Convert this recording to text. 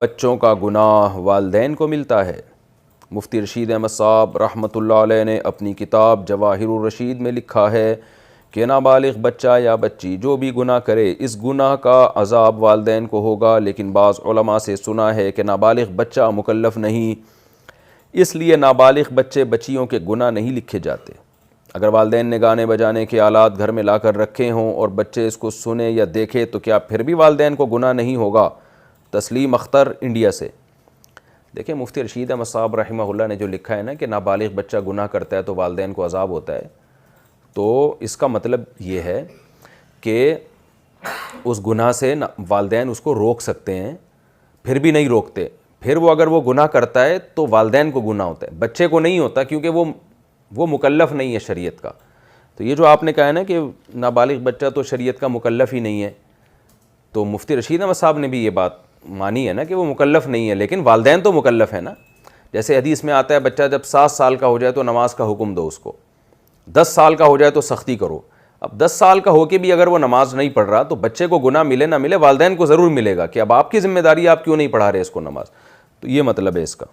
بچوں کا گناہ والدین کو ملتا ہے۔ مفتی رشید احمد صاحب رحمۃ اللہ علیہ نے اپنی کتاب جواہر الرشید میں لکھا ہے کہ نابالغ بچہ یا بچی جو بھی گناہ کرے اس گناہ کا عذاب والدین کو ہوگا، لیکن بعض علماء سے سنا ہے کہ نابالغ بچہ مکلف نہیں، اس لیے نابالغ بچے بچیوں کے گناہ نہیں لکھے جاتے۔ اگر والدین نے گانے بجانے کے آلات گھر میں لا کر رکھے ہوں اور بچے اس کو سنے یا دیکھے تو کیا پھر بھی والدین کو گناہ نہیں ہوگا؟ تسلیم اختر انڈیا سے۔ دیکھیں مفتی رشید احمد صاحب رحمہ اللہ نے جو لکھا ہے نا کہ نابالغ بچہ گناہ کرتا ہے تو والدین کو عذاب ہوتا ہے، تو اس کا مطلب یہ ہے کہ اس گناہ سے والدین اس کو روک سکتے ہیں، پھر بھی نہیں روکتے، پھر اگر وہ گناہ کرتا ہے تو والدین کو گناہ ہوتا ہے، بچے کو نہیں ہوتا، کیونکہ وہ مکلف نہیں ہے شریعت کا۔ تو یہ جو آپ نے کہا ہے نا کہ نابالغ بچہ تو شریعت کا مکلف ہی نہیں ہے، تو مفتی رشید احمد صاحب نے بھی یہ بات مانی ہے نا کہ وہ مکلف نہیں ہے، لیکن والدین تو مکلف ہے نا۔ جیسے حدیث میں آتا ہے بچہ جب 7 سال کا ہو جائے تو نماز کا حکم دو اس کو، 10 سال کا ہو جائے تو سختی کرو۔ اب 10 سال کا ہو کے بھی اگر وہ نماز نہیں پڑھ رہا تو بچے کو گناہ ملے نہ ملے والدین کو ضرور ملے گا کہ اب آپ کی ذمہ داری، آپ کیوں نہیں پڑھا رہے اس کو نماز۔ تو یہ مطلب ہے اس کا۔